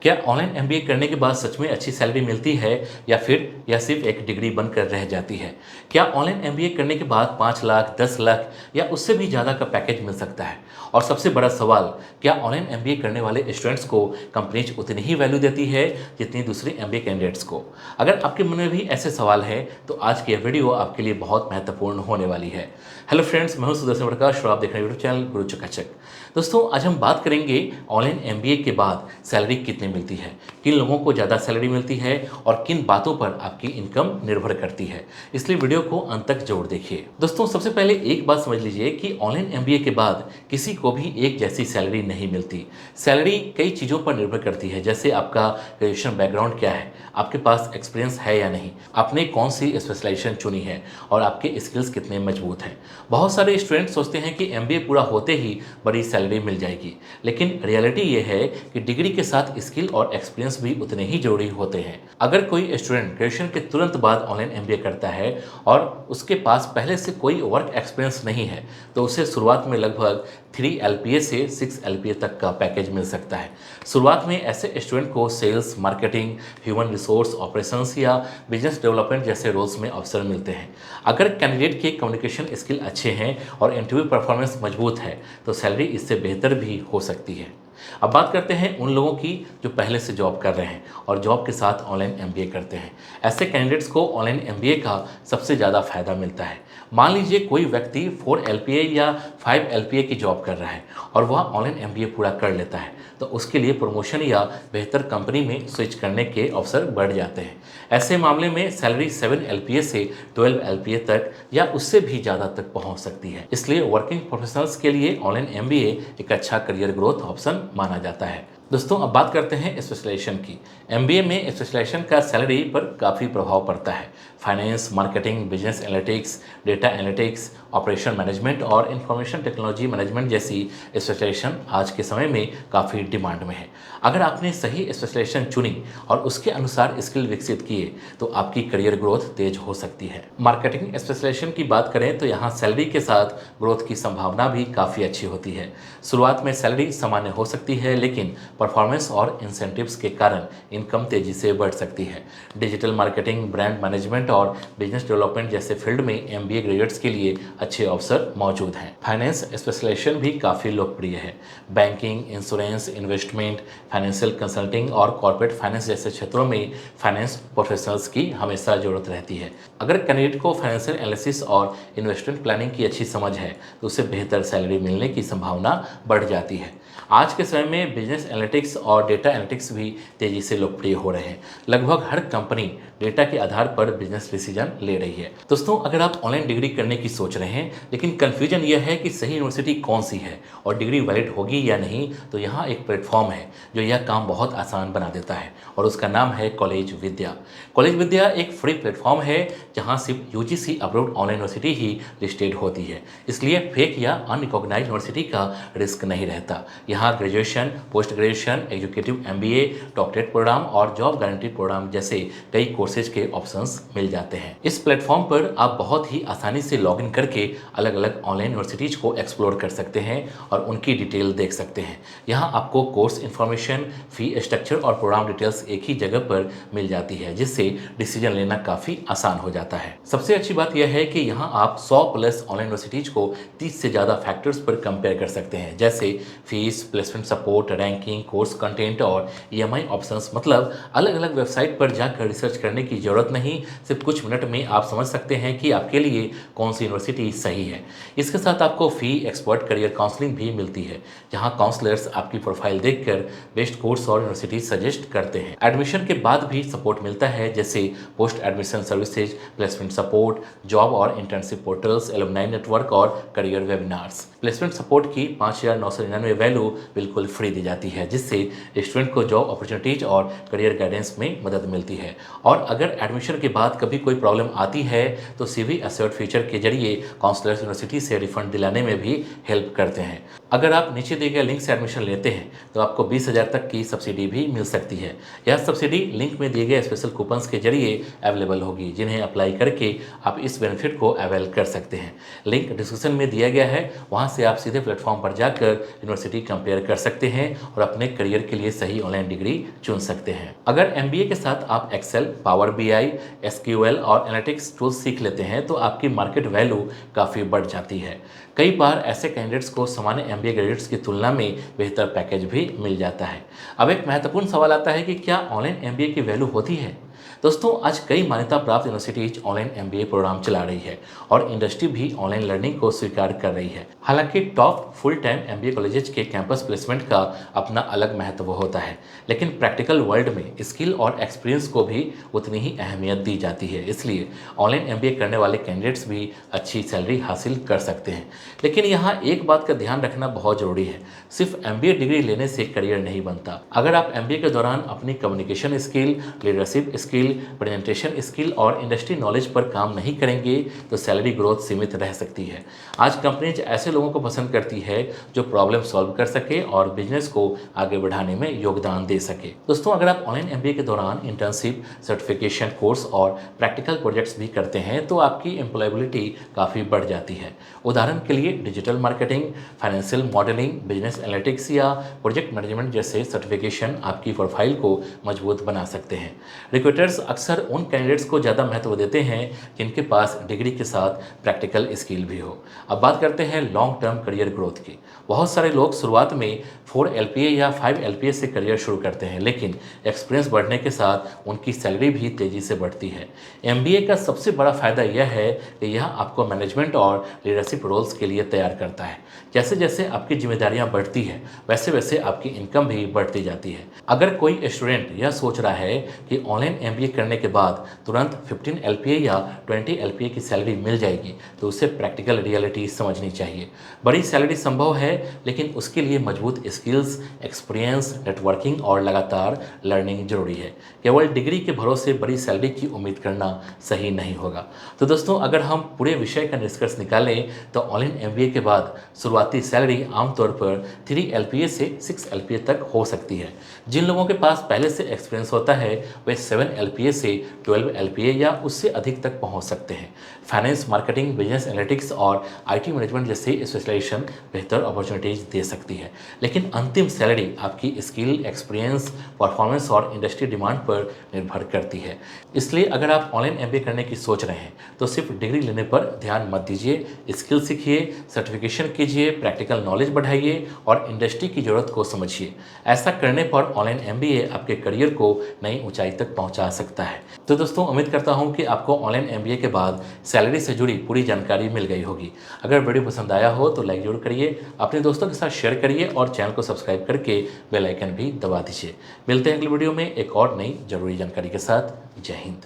क्या online MBA करने के बाद सच में अच्छी सैलरी मिलती है या फिर यह सिर्फ एक डिग्री बनकर रह जाती है? क्या ऑनलाइन एमबीए करने के बाद 5 लाख, 10 लाख या उससे भी ज़्यादा का पैकेज मिल सकता है? और सबसे बड़ा सवाल, क्या ऑनलाइन एमबीए करने वाले स्टूडेंट्स को कंपनीज उतनी ही वैल्यू देती है जितनी दूसरी एमबीए कैंडिडेट्स को? अगर आपके मन में भी ऐसे सवाल हैं तो आज की यह वीडियो आपके लिए बहुत महत्वपूर्ण होने वाली है। हेलो फ्रेंड्स, मैं हूं सुदर्शन प्रकाश और आप देख रहे हैं यूट्यूब चैनल गुरु चकाचक। दोस्तों, आज हम बात करेंगे ऑनलाइन एमबीए के बाद सैलरी कितनी मिलती है, किन लोगों को ज़्यादा सैलरी मिलती है और किन बातों पर आपकी इनकम निर्भर करती है। इसलिए वीडियो को अंत तक जरूर देखिए। दोस्तों, सबसे पहले एक बात समझ लीजिए कि ऑनलाइन एमबीए के बाद किसी को भी एक जैसी सैलरी नहीं मिलती। सैलरी कई चीज़ों पर निर्भर करती है, जैसे आपका ग्रेजुएशन बैकग्राउंड क्या है, आपके पास एक्सपीरियंस है या नहीं, आपने कौन सी स्पेशलाइजेशन चुनी है और आपके स्किल्स कितने मजबूत हैं। बहुत सारे स्टूडेंट सोचते हैं कि एमबीए पूरा होते ही बड़ी सैलरी मिल जाएगी, लेकिन रियलिटी ये है कि डिग्री के साथ स्किल और एक्सपीरियंस भी उतने ही जरूरी होते हैं। अगर कोई स्टूडेंट ग्रेजुएशन के तुरंत बाद ऑनलाइन एमबीए करता है और उसके पास पहले से कोई वर्क एक्सपीरियंस नहीं है, तो उसे शुरुआत में लगभग 3 एलपीए से 6 एलपीए तक का पैकेज मिल सकता है। शुरुआत में ऐसे स्टूडेंट को sales, marketing, human resource operations या बिजनेस डेवलपमेंट जैसे रोल्स में अवसर मिलते हैं। अगर कैंडिडेट के कम्युनिकेशन स्किल अच्छे हैं और इंटरव्यू परफॉर्मेंस मजबूत है तो सैलरी इससे बेहतर भी हो सकती है। अब बात करते हैं उन लोगों की जो पहले से जॉब कर रहे हैं और जॉब के साथ ऑनलाइन एमबीए करते हैं। ऐसे कैंडिडेट्स को ऑनलाइन एमबीए का सबसे ज़्यादा फायदा मिलता है। मान लीजिए कोई व्यक्ति 4 एलपीए या 5 एलपीए की जॉब कर रहा है और वह ऑनलाइन एमबीए पूरा कर लेता है, तो उसके लिए प्रमोशन या बेहतर कंपनी में स्विच करने के अवसर बढ़ जाते हैं। ऐसे मामले में सैलरी 7 एलपीए से 12 एलपीए तक या उससे भी ज़्यादा तक पहुंच सकती है। इसलिए वर्किंग प्रोफेशनल्स के लिए ऑनलाइन एमबीए एक अच्छा करियर ग्रोथ ऑप्शन माना जाता है। दोस्तों, अब बात करते हैं स्पेशलाइजेशन की। एमबीए में स्पेशलाइजेशन का सैलरी पर काफ़ी प्रभाव पड़ता है। Finance, marketing, business analytics, data analytics, operation management और इंफॉर्मेशन टेक्नोलॉजी मैनेजमेंट जैसी स्पेशलाइजेशन आज के समय में काफ़ी डिमांड में है। अगर आपने सही स्पेशलाइजेशन चुनी और उसके अनुसार स्किल विकसित किए तो आपकी करियर ग्रोथ तेज हो सकती है। मार्केटिंग स्पेशलाइजेशन की बात करें तो यहाँ सैलरी के साथ ग्रोथ की संभावना भी काफ़ी अच्छी होती है। शुरुआत में सैलरी सामान्य हो सकती है, लेकिन परफॉर्मेंस और इंसेंटिव्स के कारण इनकम तेजी से बढ़ सकती है। डिजिटल मार्केटिंग, ब्रांड मैनेजमेंट और बिजनेस डेवलपमेंट जैसे फील्ड में एमबीए ग्रेजुएट्स के लिए अच्छे अवसर मौजूद हैं। फाइनेंस स्पेशलाइजेशन भी काफ़ी लोकप्रिय है। Banking, insurance, investment, financial consulting और कॉर्पोरेट फाइनेंस जैसे क्षेत्रों में फाइनेंस प्रोफेशनल्स की हमेशा ज़रूरत रहती है। अगर कैंडिडेट को फाइनेंशियल एनालिसिस और इन्वेस्टमेंट प्लानिंग की अच्छी समझ है तो उसे बेहतर सैलरी मिलने की संभावना बढ़ जाती है। आज के समय में बिजनेस एनालिटिक्स और डेटा एनालिटिक्स भी तेज़ी से लोकप्रिय हो रहे हैं। लगभग हर कंपनी डेटा के आधार पर बिजनेस डिसीजन ले रही है। दोस्तों, अगर आप ऑनलाइन डिग्री करने की सोच रहे हैं लेकिन कन्फ्यूजन यह है कि सही यूनिवर्सिटी कौन सी है और डिग्री वैलिड होगी या नहीं, तो यहाँ एक प्लेटफॉर्म है जो यह काम बहुत आसान बना देता है और उसका नाम है कॉलेज विद्या। कॉलेज विद्या एक फ्री प्लेटफॉर्म है जहाँ सिर्फ यूजीसी अप्रूव्ड ऑनलाइन यूनिवर्सिटी ही लिस्टेड होती है, इसलिए फेक या अनरिकॉग्नाइज्ड यूनिवर्सिटी का रिस्क नहीं रहता। यहाँ graduation, post graduation, executive MBA, doctorate program और जॉब गारंटी प्रोग्राम जैसे कई कोर्सेज के ऑप्शंस मिल जाते हैं। इस प्लेटफॉर्म पर आप बहुत ही आसानी से लॉगिन करके अलग अलग ऑनलाइन यूनिवर्सिटीज को एक्सप्लोर कर सकते हैं और उनकी डिटेल देख सकते हैं। यहाँ आपको कोर्स इन्फॉर्मेशन, फी स्ट्रक्चर और प्रोग्राम डिटेल्स एक ही जगह पर मिल जाती है, जिससे डिसीजन लेना काफ़ी आसान हो जाता है। सबसे अच्छी बात यह है कि यहाँ आप 100 प्लस ऑनलाइन यूनिवर्सिटीज को 30 से ज़्यादा फैक्टर्स पर कंपेयर कर सकते हैं, जैसे fees, placement support, ranking, course content और ईएमआई ऑप्शंस। मतलब अलग अलग वेबसाइट पर जाकर रिसर्च करने की जरूरत नहीं, सिर्फ कुछ मिनट में आप समझ सकते हैं कि आपके लिए कौन सी यूनिवर्सिटी सही है। इसके साथ आपको फ्री एक्सपर्ट करियर काउंसलिंग भी मिलती है, जहां काउंसलर्स आपकी प्रोफाइल देखकर बेस्ट कोर्स और यूनिवर्सिटी सजेस्ट करते हैं। एडमिशन के बाद भी सपोर्ट मिलता है, जैसे post admission services, placement support, job और इंटर्नशिप पोर्टल्स, एलुमनाई नेटवर्क और करियर वेबिनार्स। प्लेसमेंट सपोर्ट की 5,999 वैल्यू बिल्कुल फ्री दी जाती है, जिससे स्टूडेंट को जॉब अपॉर्चुनिटीज और करियर गाइडेंस में मदद मिलती है। और अगर एडमिशन के बाद कभी कोई प्रॉब्लम आती है तो सीवी असर्ट फीचर के जरिए काउंसलर्स यूनिवर्सिटी से रिफंड दिलाने में भी हेल्प करते हैं। अगर आप नीचे दिए गए लिंक से एडमिशन लेते हैं तो आपको 20,000 तक की सब्सिडी भी मिल सकती है। यह सब्सिडी लिंक में दिए गए स्पेशल कूपन्स के जरिए अवेलेबल होगी, जिन्हें अप्लाई करके आप इस बेनिफिट को अवेल कर सकते हैं। लिंक डिस्क्रिप्शन में दिया गया है, वहाँ से आप सीधे प्लेटफॉर्म पर जाकर यूनिवर्सिटी कंपेयर कर सकते हैं और अपने करियर के लिए सही ऑनलाइन डिग्री चुन सकते हैं। अगर एमबीए के साथ आप एक्सेल, पावर बीआई, एसक्यूएल और एनालिटिक्स टूल्स सीख लेते हैं तो आपकी मार्केट वैल्यू काफ़ी बढ़ जाती है। कई बार ऐसे कैंडिडेट्स को सामान्य एमबीए ग्रेजुएट्स की तुलना में बेहतर पैकेज भी मिल जाता है। अब एक महत्वपूर्ण सवाल आता है कि क्या ऑनलाइन एमबीए की वैल्यू होती है? दोस्तों, आज कई मान्यता प्राप्त यूनिवर्सिटीज ऑनलाइन एमबीए प्रोग्राम चला रही है और इंडस्ट्री भी ऑनलाइन लर्निंग को स्वीकार कर रही है। हालांकि top full time MBA colleges के कैंपस प्लेसमेंट का अपना अलग महत्व होता है, लेकिन प्रैक्टिकल वर्ल्ड में स्किल और एक्सपीरियंस को भी उतनी ही अहमियत दी जाती है। इसलिए ऑनलाइन एमबीए करने वाले कैंडिडेट्स भी अच्छी सैलरी हासिल कर सकते हैं। लेकिन यहाँ एक बात का ध्यान रखना बहुत ज़रूरी है, सिर्फ एमबीए डिग्री लेने से करियर नहीं बनता। अगर आप एमबीए के दौरान अपनी communication skill, leadership skill, presentation skill और इंडस्ट्री नॉलेज पर काम नहीं करेंगे तो सैलरी ग्रोथ सीमित रह सकती है। आज कंपनीज ऐसे लोगों को पसंद करती है जो प्रॉब्लम सॉल्व कर सके और बिजनेस को आगे बढ़ाने में योगदान दे सके। दोस्तों, अगर आप ऑनलाइन एमबीए के दौरान इंटर्नशिप, सर्टिफिकेशन कोर्स और प्रैक्टिकल प्रोजेक्ट्स भी करते हैं तो आपकी एम्प्लॉयबिलिटी काफ़ी बढ़ जाती है। उदाहरण के लिए digital marketing, financial modelling, business analytics या प्रोजेक्ट मैनेजमेंट जैसे सर्टिफिकेशन आपकी प्रोफाइल को मजबूत बना सकते हैं। रिक्रूटर्स अक्सर उन कैंडिडेट्स को ज़्यादा महत्व देते हैं जिनके पास डिग्री के साथ प्रैक्टिकल स्किल भी हो। अब बात करते हैं लॉन्ग टर्म करियर ग्रोथ की। बहुत सारे लोग शुरुआत में 4 एलपीए या 5 एलपीए से करियर शुरू करते हैं, लेकिन एक्सपीरियंस बढ़ने के साथ उनकी सैलरी भी तेज़ी से बढ़ती है। एमबीए का सबसे बड़ा फ़ायदा यह है कि यह आपको मैनेजमेंट और लीडरशिप रोल्स के लिए तैयार करता है। जैसे जैसे आपकी जिम्मेदारियां बढ़ती हैं, वैसे वैसे आपकी इनकम भी बढ़ती जाती है। अगर कोई स्टूडेंट यह सोच रहा है कि ऑनलाइन एमबीए करने के बाद तुरंत 15 एलपीए या 20 एलपीए की सैलरी मिल जाएगी तो उसे प्रैक्टिकल रियलिटी समझनी चाहिए। बड़ी सैलरी संभव है, लेकिन उसके लिए मजबूत स्किल्स, एक्सपीरियंस, नेटवर्किंग और लगातार लर्निंग जरूरी है। केवल डिग्री के भरोसे बड़ी सैलरी की उम्मीद करना सही नहीं होगा। तो दोस्तों, अगर हम पूरे विषय का निष्कर्ष निकालें तो ऑनलाइन एमबीए के बाद शुरुआती सैलरी आमतौर पर 3 एलपीए से 6 एलपीए तक हो सकती है। जिन लोगों के पास पहले से एक्सपीरियंस होता है वे 7 एलपीए से 12 एलपीए या उससे अधिक तक पहुंच सकते हैं। फाइनेंस, मार्केटिंग, बिजनेस एनालिटिक्स और आईटी मैनेजमेंट जैसे स्पेशलाइजेशन बेहतर अपॉर्चुनिटीज दे सकती है, लेकिन अंतिम सैलरी आपकी स्किल, एक्सपीरियंस, परफॉर्मेंस और इंडस्ट्री डिमांड पर निर्भर करती है। इसलिए अगर आप ऑनलाइन एमबीए करने की सोच रहे हैं तो सिर्फ डिग्री लेने पर ध्यान मत दीजिए। स्किल सीखिए, सर्टिफिकेशन कीजिए, प्रैक्टिकल नॉलेज बढ़ाइए और इंडस्ट्री की ज़रूरत को समझिए। ऐसा करने पर ऑनलाइन एमबीए आपके करियर को नई ऊंचाई तक पहुंचा सकता है। तो दोस्तों, उम्मीद करता हूं कि आपको ऑनलाइन एमबीए के बाद सैलरी से जुड़ी पूरी जानकारी मिल गई होगी। अगर वीडियो पसंद आया हो तो लाइक जरूर करिए, अपने दोस्तों के साथ शेयर करिए और चैनल को सब्सक्राइब करके बेल आइकन भी दबा दीजिए। मिलते हैं अगली वीडियो में एक और नई जरूरी जानकारी के साथ। जय हिंद।